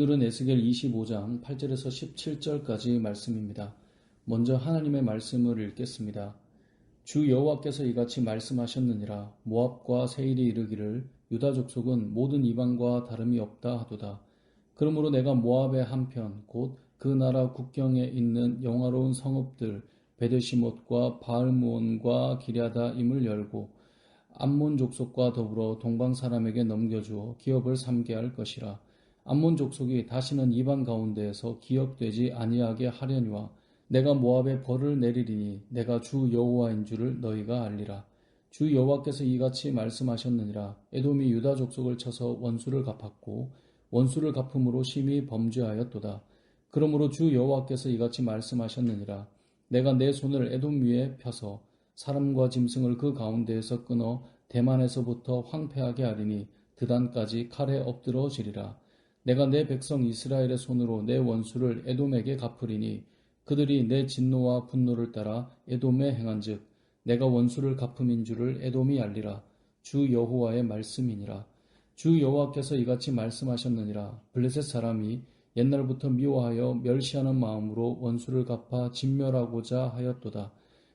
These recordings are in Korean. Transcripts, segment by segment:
오늘은 에스겔 25장 8절에서 17절까지 말씀입니다. 먼저 하나님의 말씀을 읽겠습니다. 주 여호와께서 이같이 말씀하셨느니라. 모압과 세일이 이르기를 유다 족속은 모든 이방과 다름이 없다 하도다. 그러므로 내가 모압의 한편 곧 그 나라 국경에 있는 영화로운 성읍들 베드시못과 바알무온과 기랴다임을 열고 암몬 족속과 더불어 동방 사람에게 넘겨주어 기업을 삼게 할 것이라. 암몬 족속이 다시는 이방 가운데에서 기업되지 아니하게 하려니와 내가 모압에 벌을 내리리니 내가 주 여호와인 줄을 너희가 알리라. 주 여호와께서 이같이 말씀하셨느니라. 에돔이 유다 족속을 쳐서 원수를 갚았고 원수를 갚음으로 심히 범죄하였도다. 그러므로 주 여호와께서 이같이 말씀하셨느니라. 내가 내 손을 에돔 위에 펴서 사람과 짐승을 그 가운데에서 끊어 대만에서부터 황폐하게 하리니 드단까지 칼에 엎드러지리라. 내가 내 백성 이스라엘의 손으로 내 원수를 에돔에게 갚으리니 그들이 내 진노와 분노를 따라 에돔에 행한즉 내가 원수를 갚음인 줄을 에돔이 알리라. 주 여호와의 말씀이니라. 주 여호와께서 이같이 말씀하셨느니라. 블레셋 사람이 옛날부터 미워하여 멸시하는 마음으로 원수를 갚아 진멸하고자 하였도다.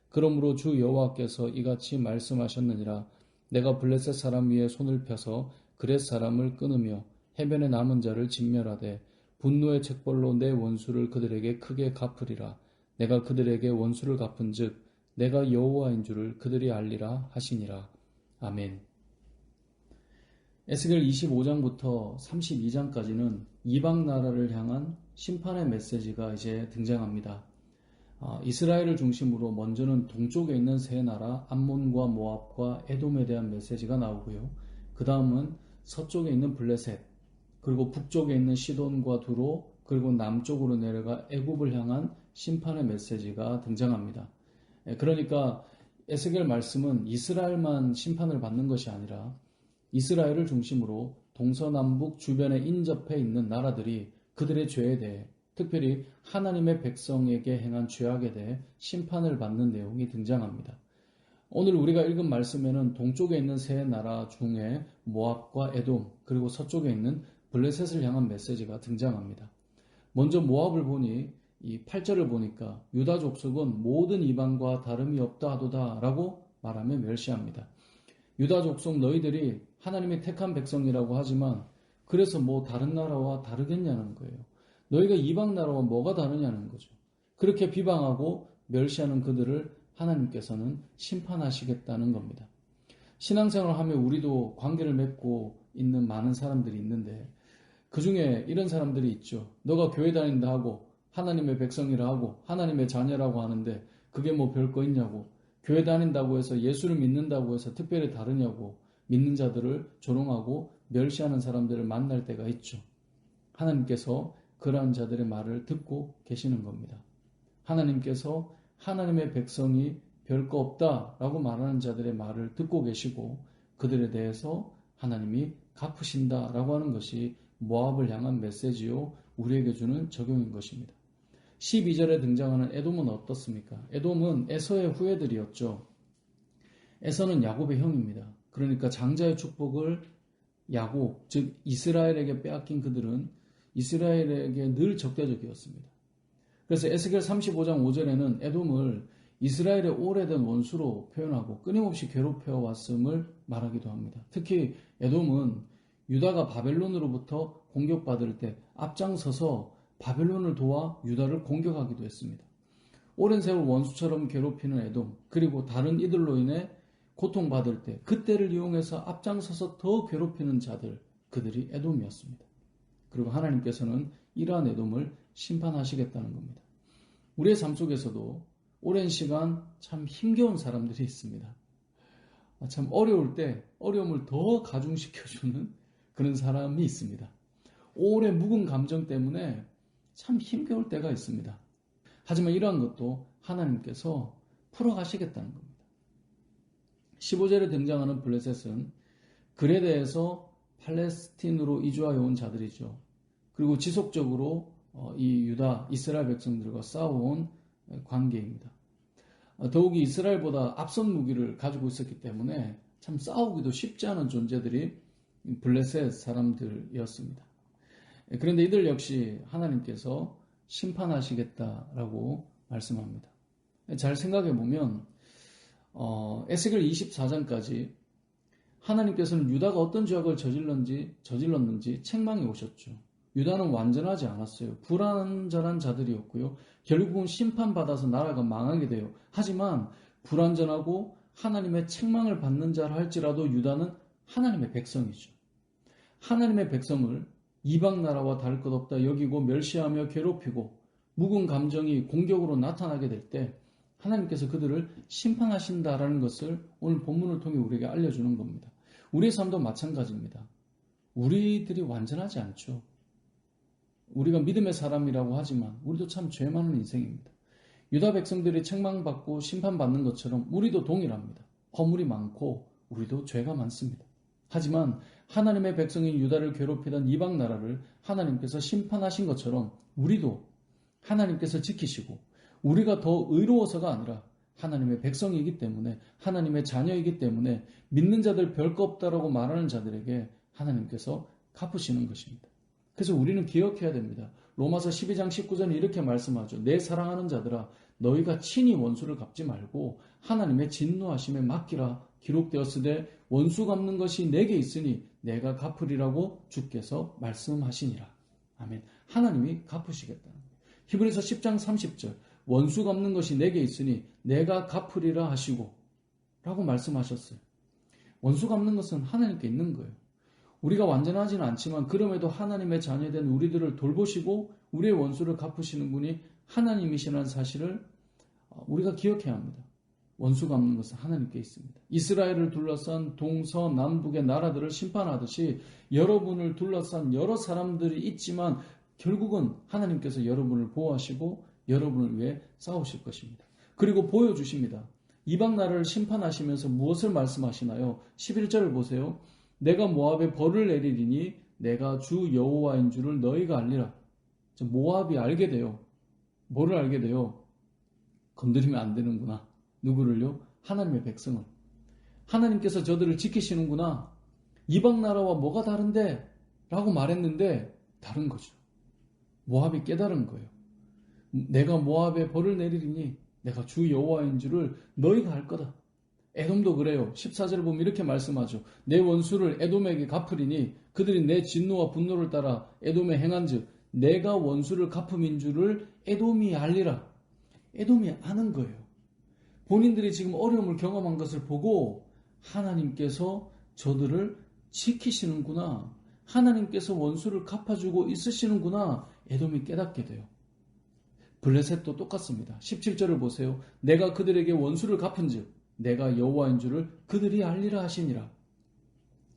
그러므로 주 여호와께서 이같이 말씀하셨느니라. 내가 블레셋 사람 위에 손을 펴서 그렛 사람을 끊으며 해변에 남은 자를 진멸하되 분노의 책벌로 내 원수를 그들에게 크게 갚으리라. 내가 그들에게 원수를 갚은즉 내가 여호와인 줄을 그들이 알리라 하시니라. 아멘. 에스겔 25장부터 32장까지는 이방 나라를 향한 심판의 메시지가 이제 등장합니다. 이스라엘을 중심으로 먼저는 동쪽에 있는 세 나라 암몬과 모압과 에돔에 대한 메시지가 나오고요. 그 다음은 서쪽에 있는 블레셋, 그리고 북쪽에 있는 시돈과 두로, 그리고 남쪽으로 내려가 애굽을 향한 심판의 메시지가 등장합니다. 그러니까 에스겔 말씀은 이스라엘만 심판을 받는 것이 아니라 이스라엘을 중심으로 동서남북 주변에 인접해 있는 나라들이 그들의 죄에 대해, 특별히 하나님의 백성에게 행한 죄악에 대해 심판을 받는 내용이 등장합니다. 오늘 우리가 읽은 말씀에는 동쪽에 있는 세 나라 중에 모압과 에돔, 그리고 서쪽에 있는 블레셋을 향한 메시지가 등장합니다. 먼저 모압을 보니 이 8절을 보니까 유다 족속은 모든 이방과 다름이 없다 하도다 라고 말하며 멸시합니다. 유다 족속 너희들이 하나님의 택한 백성이라고 하지만 그래서 뭐 다른 나라와 다르겠냐는 거예요. 너희가 이방 나라와 뭐가 다르냐는 거죠. 그렇게 비방하고 멸시하는 그들을 하나님께서는 심판하시겠다는 겁니다. 신앙생활을 하며 우리도 관계를 맺고 있는 많은 사람들이 있는데 그 중에 이런 사람들이 있죠. 너가 교회 다닌다 하고 하나님의 백성이라 하고 하나님의 자녀라고 하는데 그게 뭐 별거 있냐고, 교회 다닌다고 해서 예수를 믿는다고 해서 특별히 다르냐고 믿는 자들을 조롱하고 멸시하는 사람들을 만날 때가 있죠. 하나님께서 그러한 자들의 말을 듣고 계시는 겁니다. 하나님께서 하나님의 백성이 별거 없다라고 말하는 자들의 말을 듣고 계시고 그들에 대해서 하나님이 갚으신다라고 하는 것이 모압을 향한 메시지요, 우리에게 주는 적용인 것입니다. 12절에 등장하는 에돔은 어떻습니까? 에돔은 에서의 후예들이었죠. 에서는 야곱의 형입니다. 그러니까 장자의 축복을 야곱, 즉 이스라엘에게 빼앗긴 그들은 이스라엘에게 늘 적대적이었습니다. 그래서 에스겔 35장 5절에는 에돔을 이스라엘의 오래된 원수로 표현하고 끊임없이 괴롭혀왔음을 말하기도 합니다. 특히 에돔은 유다가 바벨론으로부터 공격받을 때 앞장서서 바벨론을 도와 유다를 공격하기도 했습니다. 오랜 세월 원수처럼 괴롭히는 에돔, 그리고 다른 이들로 인해 고통받을 때 그때를 이용해서 앞장서서 더 괴롭히는 자들, 그들이 에돔이었습니다. 그리고 하나님께서는 이러한 에돔을 심판하시겠다는 겁니다. 우리의 삶 속에서도 오랜 시간 참 힘겨운 사람들이 있습니다. 참 어려울 때 어려움을 더 가중시켜주는 그런 사람이 있습니다. 오래 묵은 감정 때문에 참 힘겨울 때가 있습니다. 하지만 이러한 것도 하나님께서 풀어가시겠다는 겁니다. 15절에 등장하는 블레셋은 글에 대해서 팔레스틴으로 이주하여 온 자들이죠. 그리고 지속적으로 이 유다, 이스라엘 백성들과 싸워온 관계입니다. 더욱이 이스라엘보다 앞선 무기를 가지고 있었기 때문에 참 싸우기도 쉽지 않은 존재들이 블레셋 사람들이었습니다. 그런데 이들 역시 하나님께서 심판하시겠다라고 말씀합니다. 잘 생각해 보면 에스겔 24장까지 하나님께서는 유다가 어떤 죄악을 저질렀는지 책망해 오셨죠. 유다는 완전하지 않았어요. 불완전한 자들이었고요. 결국은 심판받아서 나라가 망하게 돼요. 하지만 불완전하고 하나님의 책망을 받는 자라 할지라도 유다는 하나님의 백성이죠. 하나님의 백성을 이방 나라와 다를 것 없다 여기고 멸시하며 괴롭히고 묵은 감정이 공격으로 나타나게 될 때 하나님께서 그들을 심판하신다라는 것을 오늘 본문을 통해 우리에게 알려주는 겁니다. 우리의 삶도 마찬가지입니다. 우리들이 완전하지 않죠. 우리가 믿음의 사람이라고 하지만 우리도 참 죄 많은 인생입니다. 유다 백성들이 책망받고 심판받는 것처럼 우리도 동일합니다. 허물이 많고 우리도 죄가 많습니다. 하지만 하나님의 백성인 유다를 괴롭히던 이방 나라를 하나님께서 심판하신 것처럼 우리도 하나님께서 지키시고 우리가 더 의로워서가 아니라 하나님의 백성이기 때문에 하나님의 자녀이기 때문에 믿는 자들 별거 없다라고 말하는 자들에게 하나님께서 갚으시는 것입니다. 그래서 우리는 기억해야 됩니다. 로마서 12장 19절에 이렇게 말씀하죠. 내 사랑하는 자들아 너희가 친히 원수를 갚지 말고 하나님의 진노하심에 맡기라. 기록되었으되 원수 갚는 것이 내게 있으니 내가 갚으리라고 주께서 말씀하시니라. 아멘. 하나님이 갚으시겠다는 거예요. 히브리서 10장 30절 원수 갚는 것이 내게 있으니 내가 갚으리라 하시고 라고 말씀하셨어요. 원수 갚는 것은 하나님께 있는 거예요. 우리가 완전하지는 않지만 그럼에도 하나님의 자녀된 우리들을 돌보시고 우리의 원수를 갚으시는 분이 하나님이시라는 사실을 우리가 기억해야 합니다. 원수 갚는 것은 하나님께 있습니다. 이스라엘을 둘러싼 동서남북의 나라들을 심판하듯이 여러분을 둘러싼 여러 사람들이 있지만 결국은 하나님께서 여러분을 보호하시고 여러분을 위해 싸우실 것입니다. 그리고 보여주십니다. 이방 나라를 심판하시면서 무엇을 말씀하시나요? 11절을 보세요. 내가 모압에 벌을 내리리니 내가 주 여호와인 줄을 너희가 알리라. 모압이 알게 돼요. 뭐를 알게 돼요? 건드리면 안 되는구나. 누구를요? 하나님의 백성을. 하나님께서 저들을 지키시는구나. 이방 나라와 뭐가 다른데? 라고 말했는데 다른 거죠. 모압이 깨달은 거예요. 내가 모압에 벌을 내리리니 내가 주 여호와인 줄을 너희가 알 거다. 에돔도 그래요. 14절을 보면 이렇게 말씀하죠. 내 원수를 에돔에게 갚으리니 그들이 내 진노와 분노를 따라 에돔에 행한즉 내가 원수를 갚음인 줄을 에돔이 알리라. 에돔이 아는 거예요. 본인들이 지금 어려움을 경험한 것을 보고 하나님께서 저들을 지키시는구나. 하나님께서 원수를 갚아주고 있으시는구나. 에돔이 깨닫게 돼요. 블레셋도 똑같습니다. 17절을 보세요. 내가 그들에게 원수를 갚은즉 내가 여호와인 줄을 그들이 알리라 하시니라.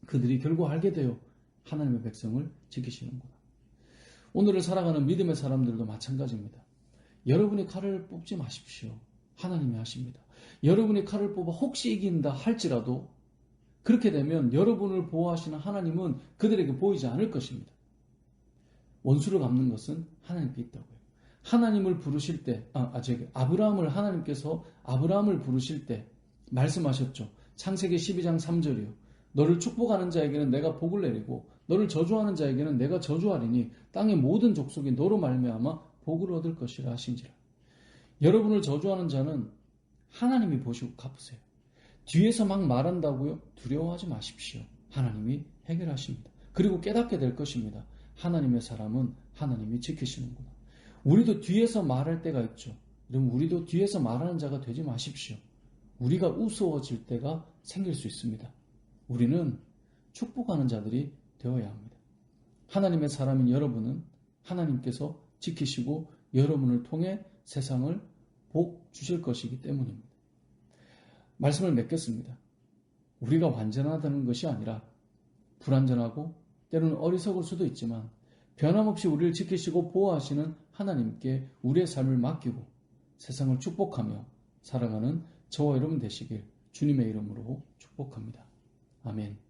그들이 결국 알게 돼요. 하나님의 백성을 지키시는구나. 오늘을 살아가는 믿음의 사람들도 마찬가지입니다. 여러분이 칼을 뽑지 마십시오. 하나님이 하십니다. 여러분이 칼을 뽑아 혹시 이긴다 할지라도 그렇게 되면 여러분을 보호하시는 하나님은 그들에게 보이지 않을 것입니다. 원수를 갚는 것은 하나님께 있다고요. 하나님을 부르실 때, 아브라함을 하나님께서 아브라함을 부르실 때 말씀하셨죠. 창세기 12장 3절이요. 너를 축복하는 자에게는 내가 복을 내리고 너를 저주하는 자에게는 내가 저주하리니 땅의 모든 족속이 너로 말미암아 복을 얻을 것이라 하신지라. 여러분을 저주하는 자는 하나님이 보시고 갚으세요. 뒤에서 막 말한다고요? 두려워하지 마십시오. 하나님이 해결하십니다. 그리고 깨닫게 될 것입니다. 하나님의 사람은 하나님이 지키시는구나. 우리도 뒤에서 말할 때가 있죠. 그럼 우리도 뒤에서 말하는 자가 되지 마십시오. 우리가 우스워질 때가 생길 수 있습니다. 우리는 축복하는 자들이 되어야 합니다. 하나님의 사람인 여러분은 하나님께서 지키시고 여러분을 통해 세상을 복 주실 것이기 때문입니다. 말씀을 맺겠습니다. 우리가 완전하다는 것이 아니라 불완전하고 때로는 어리석을 수도 있지만 변함없이 우리를 지키시고 보호하시는 하나님께 우리의 삶을 맡기고 세상을 축복하며 살아가는 저와 여러분 되시길 주님의 이름으로 축복합니다. 아멘.